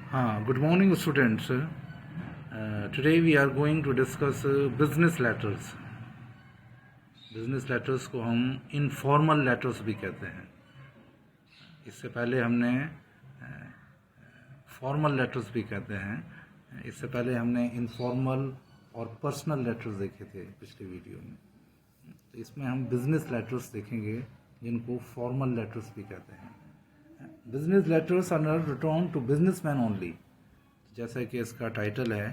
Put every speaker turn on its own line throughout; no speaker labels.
Good morning, students. Today we are going to discuss business letters. Business letters को हम informal letters भी कहते हैं. इससे पहले हमने फॉर्मल लेटर्स भी कहते हैं. इससे पहले हमने इनफॉर्मल और पर्सनल लेटर्स देखे थे पिछले वीडियो में. तो इसमें हम बिजनेस लेटर्स देखेंगे जिनको फॉर्मल लेटर्स भी कहते हैं. Business letters are written to businessman only. जैसा कि इसका टाइटल है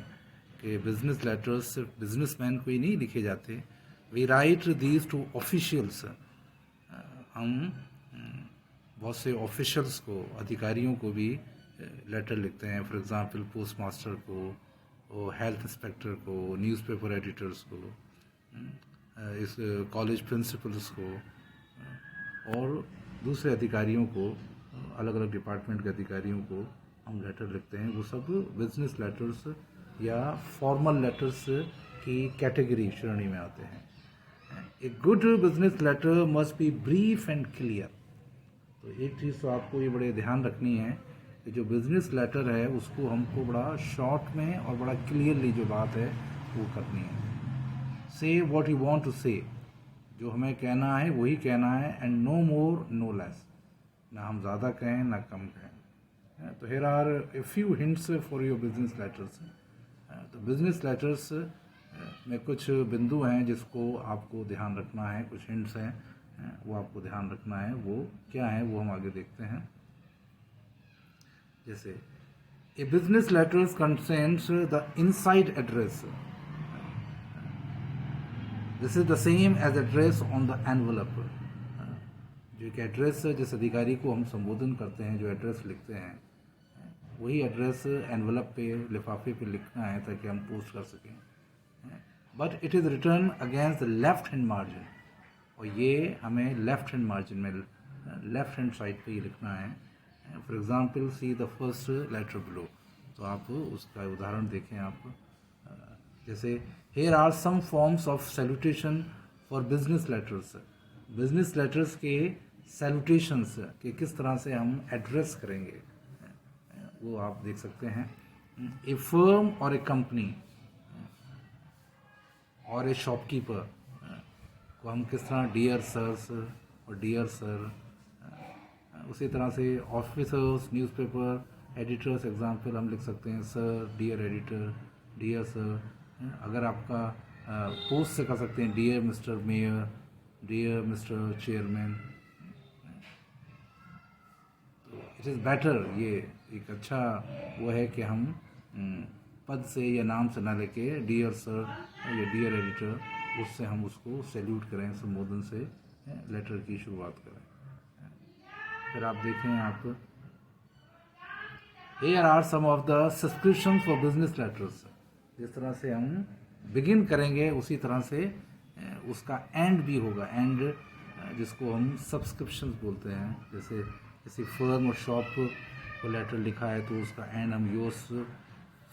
कि बिजनेस लेटर्स सिर्फ बिजनेसमैन को ही नहीं लिखे जाते. We write these to officials. हम बहुत से ऑफिशियल्स को, अधिकारियों को भी लेटर लिखते हैं. फॉर एग्जांपल पोस्ट मास्टर को, हेल्थ इंस्पेक्टर को, न्यूज़पेपर एडिटर्स को, इस कॉलेज प्रिंसिपल्स को और दूसरे अधिकारियों को, अलग अलग डिपार्टमेंट के अधिकारियों को हम लेटर लिखते हैं. वो सब बिजनेस लेटर्स या फॉर्मल लेटर्स की कैटेगरी श्रेणी में आते हैं. A good business letter must be brief and clear. तो एक चीज़ तो आपको ये बड़े ध्यान रखनी है कि जो बिजनेस लेटर है उसको हमको बड़ा शॉर्ट में और बड़ा क्लियरली जो बात है वो करनी है. से व्हाट यू वांट टू से. जो हमें कहना है वही कहना है. And no more no less. ना हम ज़्यादा कहें ना कम कहें. तो here are a few hints for your business letters. तो बिजनेस लेटर्स में कुछ बिंदु हैं जिसको आपको ध्यान रखना है. कुछ हिंट्स हैं वो आपको ध्यान रखना है. वो क्या है वो हम आगे देखते हैं. जैसे a business letters contains the inside address. This is the same as address on the envelope. जो एक एड्रेस जिस अधिकारी को हम संबोधन करते हैं, जो एड्रेस लिखते हैं, वही एड्रेस एनवलप पे, लिफाफे पे लिखना है ताकि हम पोस्ट कर सकें. But it is written against the left hand margin. और ये हमें लेफ्ट हैंड मार्जिन में, लेफ्ट हैंड साइड पे ही लिखना है. For example see the first letter below. तो आप उसका उदाहरण देखें आप. जैसे here are some forms of salutation for business letters. Business letters के सैल्यूटेशंस के किस तरह से हम एड्रेस करेंगे वो आप देख सकते हैं. ए फर्म और ए कंपनी और ए शॉपकीपर को हम किस तरह डियर सर्स और डियर सर. उसी तरह से ऑफिसर्स, न्यूज़पेपर एडिटर्स, एग्जांपल हम लिख सकते हैं sir, dear editor, dear sir. अगर आपका पोस्ट से कर सकते हैं dear mister mayor, dear mister chairman. तो इट इज़ बेटर, ये एक अच्छा वो है कि हम पद से या नाम से ना लेके डियर सर या डियर एडिटर, उससे हम उसको सैल्यूट करें, संबोधन से लेटर की शुरुआत करें. फिर आप देखें आप, here are some of the subscription for business letters. जिस तरह से हम बिगिन करेंगे उसी तरह से उसका एंड भी होगा. एंड जिसको हम सब्सक्रिप्शन बोलते हैं. जैसे किसी फर्म और शॉप को लेटर लिखा है तो उसका एंड हम yours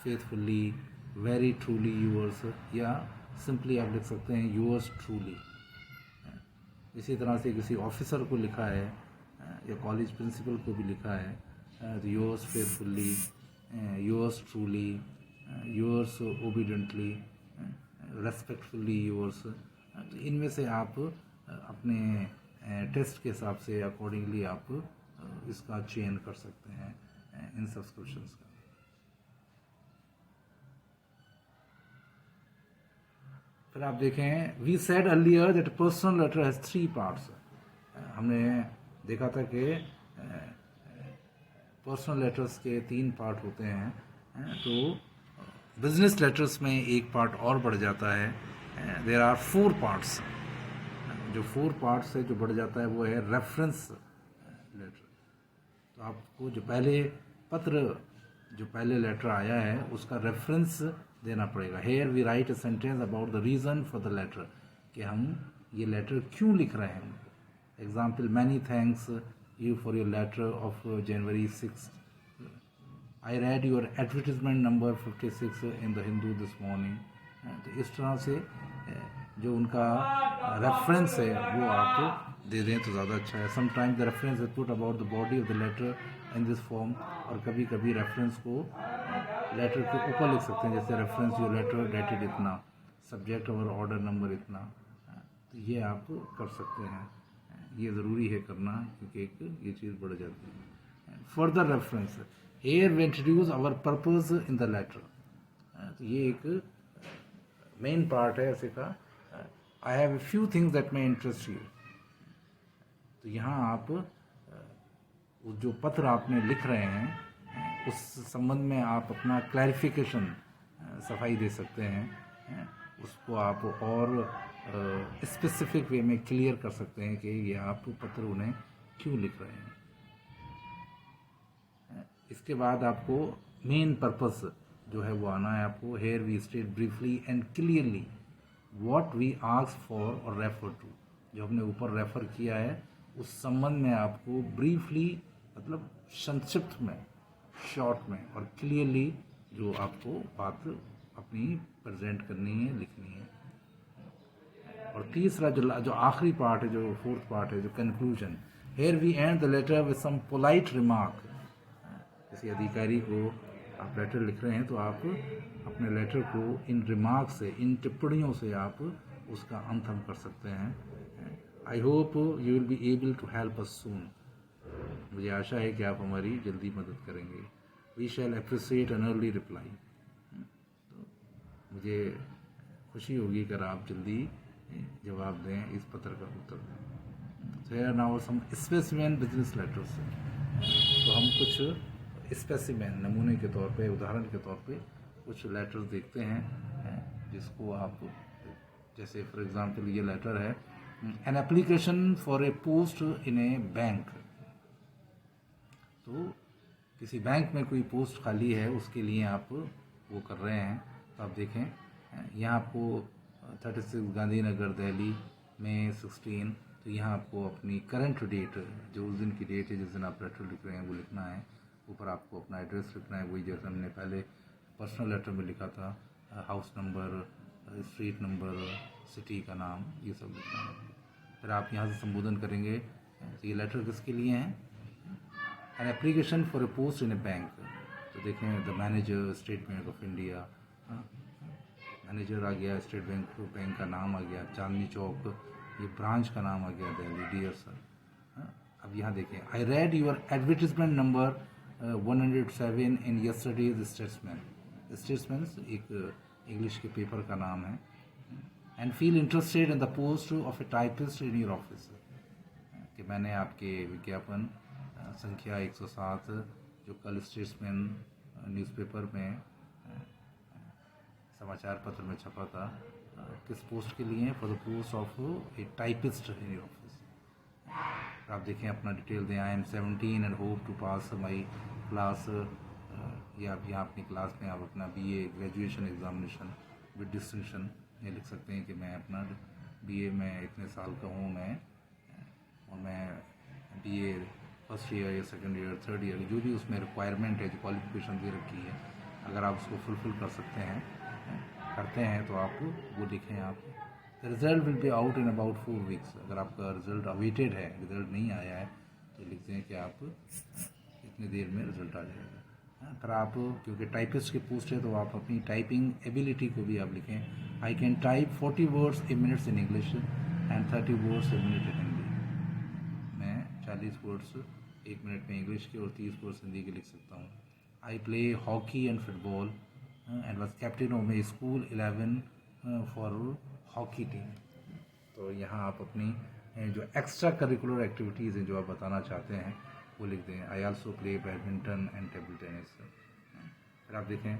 faithfully, very truly yours, या सिंपली आप लिख सकते हैं यूअर्स ट्रूली. इसी तरह से किसी ऑफिसर को लिखा है या कॉलेज प्रिंसिपल को भी लिखा है तो yours faithfully, yours truly, yours obediently, respectfully yours. इनमें से आप अपने टेस्ट के हिसाब से अकॉर्डिंगली आप इसका चयन कर सकते हैं इन सब्सक्रिप्शंस का. फिर आप देखें, we said earlier that personal letter has 3 parts. हमने देखा था कि पर्सनल लेटर्स के 3 पार्ट होते हैं. तो बिजनेस लेटर्स में एक पार्ट और बढ़ जाता है. There are 4 parts. जो 4 पार्ट्स है जो बढ़ जाता है वो है रेफरेंस लेटर. तो आपको जो पहले पत्र, जो पहले लेटर आया है उसका रेफरेंस देना पड़ेगा. Here we write a sentence about the reason for the letter, कि हम ये लेटर क्यों लिख रहे हैं. Example, many thanks you for your letter of January 6th. I read your advertisement number 56 in the Hindu this morning. तो इस तरह से जो उनका रेफरेंस है वो आप दे दें तो ज़्यादा अच्छा है. Sometimes the reference is put about the body of the letter in this form. और कभी कभी रेफरेंस को लेटर के ऊपर लिख सकते हैं, जैसे रेफरेंस योर लेटर डेटेड इतना, सब्जेक्ट और ऑर्डर नंबर इतना। तो ये आप कर सकते हैं, ये ज़रूरी है करना, क्योंकि एक ये चीज़ बढ़ जाती है। Further reference, here we introduce our purpose in the letter. तो ये एक मेन पार्ट है ऐसे का। I have a few things that may interest you. तो यहाँ आप जो पत्र आपने लिख रहे हैं उस संबंध में आप अपना क्लैरिफिकेशन सफाई दे सकते हैं, उसको आप और स्पेसिफिक वे में क्लियर कर सकते हैं कि ये आप पत्र उन्हें क्यों लिख रहे हैं। इसके बाद आपको मेन पर्पस जो है वो आना है आपको। Here we state briefly and clearly what we ask for और रेफर टू। जो हमने ऊपर रेफर किया है उस संबंध में आपको ब्रीफली मतलब संक्षिप्त में, शॉर्ट में और क्लियरली जो आपको बात अपनी प्रेजेंट करनी है, लिखनी है। और तीसरा जो आखिरी पार्ट है, जो फोर्थ पार्ट है, जो conclusion, here we end the letter with some polite remark. किसी अधिकारी को आप लेटर लिख रहे हैं तो आप अपने लेटर को इन रिमार्क से, इन टिप्पणियों से आप उसका अंत हम कर सकते हैं। I hope you will be able to help us soon. मुझे आशा है कि आप हमारी जल्दी मदद करेंगे। We shall appreciate an early reply. तो मुझे खुशी होगी अगर आप जल्दी जवाब दें, इस पत्र का उत्तर दें। तो here now some specimen business letters. तो हम कुछ स्पेसिमेन, नमूने के तौर पे, उदाहरण के तौर पे कुछ लेटर्स देखते हैं जिसको आप, जैसे फॉर एग्जांपल ये लेटर है, an application for a post in a bank. तो किसी बैंक में कोई पोस्ट खाली है, उसके लिए आप वो कर रहे हैं। तो आप देखें यहाँ आपको 36 गांधीनगर दिल्ली में 16। तो यहाँ आपको अपनी करंट डेट, जो उस दिन की डेट है जिस दिन आप लेटर लिख रहे हैं, वो लिखना है। ऊपर आपको अपना एड्रेस लिखना है, वही जैसे हमने पहले पर्सनल लेटर में लिखा था, house number, street number, city का नाम, ये सब लिखना है। फिर आप यहाँ से संबोधन करेंगे। तो ये लेटर किसके लिए हैं? An application for a post in a bank. तो देखें the manager, State Bank of India, manager आ गया, स्टेट बैंक का नाम आ गया, चांदनी चौक, ये ब्रांच का नाम आ गया दिल्ली, डियर सर। अब यहाँ देखें, I read your advertisement number 107 in yesterday's Statesman. Statesman एक इंग्लिश के पेपर का नाम है। And feel interested in the post of a typist in your office. कि मैंने आपके विज्ञापन संख्या 107 जो कल स्टेट्समैन न्यूज़पेपर में, समाचार पत्र में छपा था, किस पोस्ट के लिए? For the post of a typist in your office. आप देखें, अपना डिटेल दें। I am 17 and hope to pass my class. या आप यहाँ अपनी क्लास में आप अपना BA graduation examination with distinction ये लिख सकते हैं कि मैं अपना BA में इतने साल का हूँ मैं, और मैं BA फर्स्ट ईयर या सेकंड ईयर, थर्ड ईयर, जो भी उसमें रिक्वायरमेंट है, जो क्वालिफिकेशन दे रखी है, अगर आप उसको फुलफिल कर सकते हैं, करते हैं, तो आप वो लिखें। आप result will be out in about 4 weeks. अगर आपका रिजल्ट अवेटेड है, रिजल्ट नहीं आया है, तो लिखते हैं कि आप इतनी देर में रिजल्ट आ जाएगा। फिर आप, क्योंकि टाइपिस्ट की पोस्ट है, तो आप अपनी टाइपिंग एबिलिटी को भी आप लिखें। I can type 40 words A minutes in English and 30 words a minute in Hindi. मैं 40 वर्ड्स 1 मिनट में इंग्लिश के और 30 वर्ड्स हिंदी के लिख सकता हूँ। I play hockey and football and was captain of my school 11 for hockey team. तो यहाँ आप अपनी जो एक्स्ट्रा करिकुलर एक्टिविटीज़ हैं, जो आप बताना चाहते हैं, वो लिख दें। I also play badminton and table tennis. फिर आप देखें,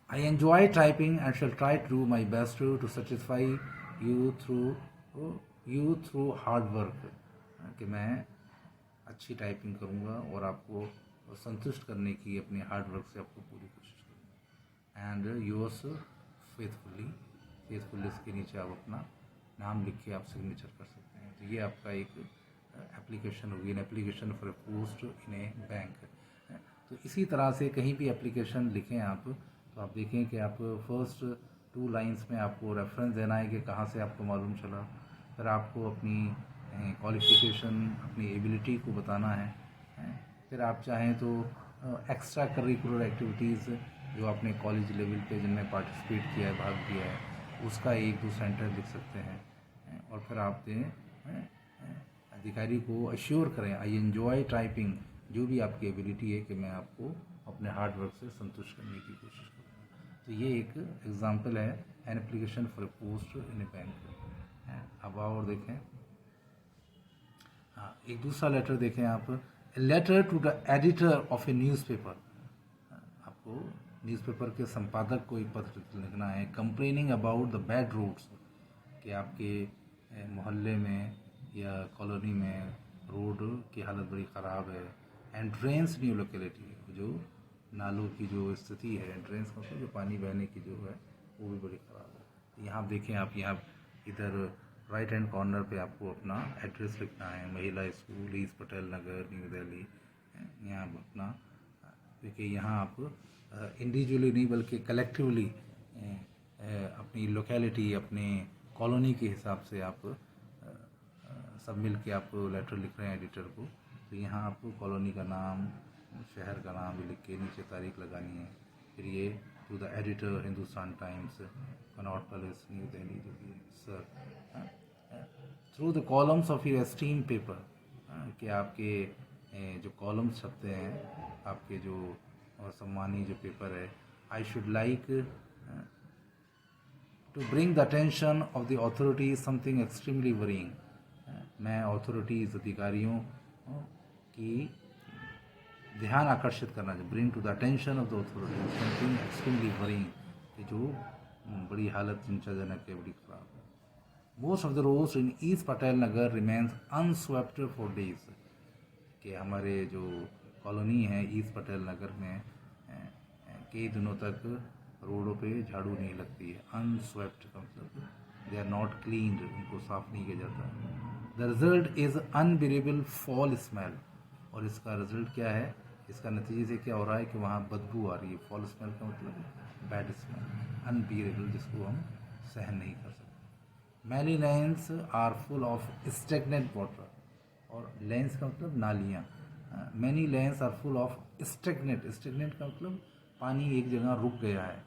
I enjoy typing and shall try to do my best to satisfy you through hard work. कि मैं अच्छी टाइपिंग करूँगा और आपको संतुष्ट करने की अपनी हार्ड वर्क से आपको पूरी कोशिश करूँगा। एंड योर्स फेथफुली, फेथफुलीस के नीचे आप अपना नाम लिख के आप सिग्नेचर कर सकते हैं। तो ये आपका एक एप्लीकेशन होगी, N application for a post in a bank. तो इसी तरह से कहीं भी एप्लीकेशन लिखें आप, तो आप देखें कि आप फर्स्ट 2 लाइंस में आपको रेफरेंस देना है कि कहाँ से आपको मालूम चला। फिर आपको अपनी क्वालिफिकेशन, अपनी एबिलिटी को बताना है। फिर आप चाहें तो एक्स्ट्रा करिकुलर एक्टिविटीज़ जो आपने कॉलेज लेवल पे जिनमें पार्टिसिपेट किया है, भाग लिया है, उसका 1-2 सेंटेंस लिख सकते हैं। और फिर आप दें अधिकारी को अश्योर करें, आई एन्जॉय टाइपिंग, जो भी आपकी एबिलिटी है कि मैं आपको अपने हार्ड वर्क से संतुष्ट करने की कोशिश करूँगा। तो ये एक एग्जांपल है an application for a post in a bank. अब और देखें, हाँ, एक दूसरा लेटर देखें आप, letter to the editor of a newspaper. आपको न्यूज़पेपर के संपादक को एक पत्र लिखना है, complaining about the bad roads, कि आपके मोहल्ले में या कॉलोनी में रोड की हालत बड़ी ख़राब है। एंड ड्रेन्स न्यू लोकेलिटी, जो नालों की जो स्थिति है, ड्रेन्स का मतलब जो पानी बहने की जो है वो भी बड़ी ख़राब है। यहाँ देखें आप, यहाँ इधर राइट हैंड कॉर्नर पे आपको अपना एड्रेस लिखना है, महिला स्कूल, ईस्ट पटेल नगर, न्यू दिल्ली। यहाँ अपना, क्योंकि यहाँ आप इंडिविजुअली नहीं बल्कि कलेक्टिवली अपनी लोकेलिटी, अपने कॉलोनी के हिसाब से आप सब मिल के आप लेटर लिख रहे हैं एडिटर को। तो यहाँ आपको कॉलोनी का नाम, शहर का नाम भी लिख के नीचे तारीख लगानी है। फिर ये to the editor Hindustan Times, Connaught Place, New Delhi, जो भी sir, through the columns of your esteem paper, कि आपके जो कॉलम्स छपते हैं, आपके जो सम्मानी जो पेपर है, I should like to bring the attention of the authorities something extremely worrying. मैं अथॉरिटीज, अधिकारियों की ध्यान आकर्षित करना चाहिए, bring to the attention of the authorities something extremely worrying, कि जो बड़ी हालत चिंताजनक है, बड़ी खराब है। Most of the roads in East Patel Nagar remains unswept for days, कि हमारे जो कॉलोनी है ईस्ट पटेल नगर में कई दिनों तक रोडों पे झाड़ू नहीं लगती है। अनस्वेप्ट का मतलब दे आर नॉट क्लीन्ड, उनको साफ नहीं किया जाता। The result is unbearable foul smell, और इसका रिजल्ट क्या है, इसका नतीजे से क्या हो रहा है कि वहाँ बदबू आ रही है। फॉल स्मेल का मतलब बैड स्मेल, अनबिरेबल जिसको हम सहन नहीं कर सकते। Many lanes are full of stagnant water, और लेन्स का मतलब नालियाँ। Many lanes are full of stagnant, stagnant का मतलब पानी एक जगह रुक गया है।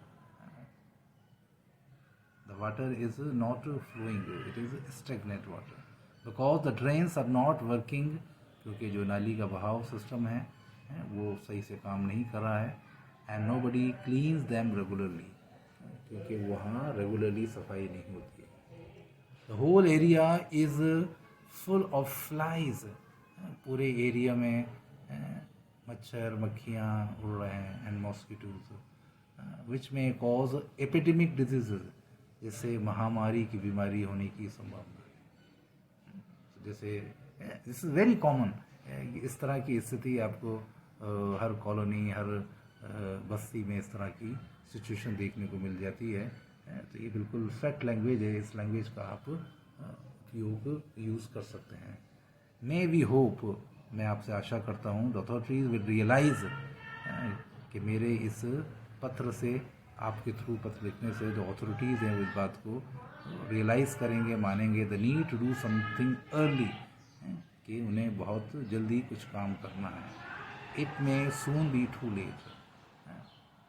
The water is not flowing, it is stagnant water, because the drains are not working, क्योंकि जो नाली का बहाव सिस्टम है वो सही से काम नहीं कर रहा है। And nobody cleans them regularly, क्योंकि वहाँ रेगुलरली सफाई नहीं होती है। The whole area is full of flies, पूरे एरिया में मच्छर मक्खियाँ उड़ रहे हैं, एंड मॉस्किटोज विच में कॉज एपिडेमिक डिजीजेज, जिससे महामारी की बीमारी होने की संभावना है। जैसे दिस इज़ वेरी कॉमन, इस तरह की स्थिति आपको हर कॉलोनी, हर बस्ती में इस तरह की सिचुएशन देखने को मिल जाती है। तो ये बिल्कुल फैक्ट लैंग्वेज है, इस लैंग्वेज का आप उपयोग यूज़ कर सकते हैं। मे वी होप, मैं आपसे आशा करता हूँ, द अथॉरिटीज़ विल रियलाइज़, कि मेरे इस पत्र से, आपके थ्रू पत्र लिखने से जो अथॉरिटीज़ हैं वो इस बात को रियलाइज़ करेंगे, मानेंगे the need to do something early, कि उन्हें बहुत जल्दी कुछ काम करना है। It may soon be too late,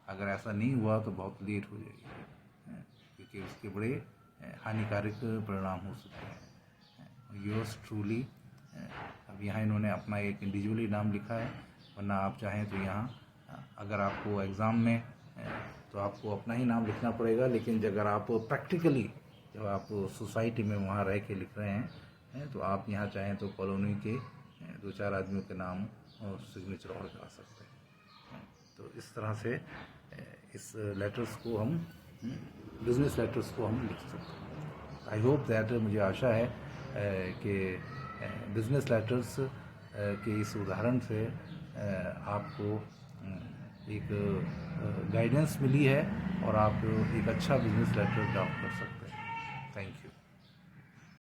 अगर ऐसा नहीं हुआ तो बहुत लेट हो जाएगी, क्योंकि उसके बड़े हानिकारक परिणाम हो सकते हैं। योर्स ट्रूली, अब यहाँ इन्होंने अपना एक इंडिविजुअली नाम लिखा है, वरना आप चाहें तो यहाँ अगर आपको एग्ज़ाम में तो आपको अपना ही नाम लिखना पड़ेगा, लेकिन अगर आप प्रैक्टिकली जब आप सोसाइटी में वहाँ रह के लिख रहे हैं तो आप यहाँ चाहें तो कॉलोनी के 2-4 आदमियों के नाम और सिग्नेचर और करा सकते हैं। तो इस तरह से इस लेटर्स को हम, बिजनेस लेटर्स को हम लिख सकते हैं। आई होप दैट, मुझे आशा है कि बिजनेस लेटर्स के इस उदाहरण से आपको एक गाइडेंस मिली है और आप एक अच्छा बिजनेस लेटर ड्राफ्ट कर सकते हैं। Thank you.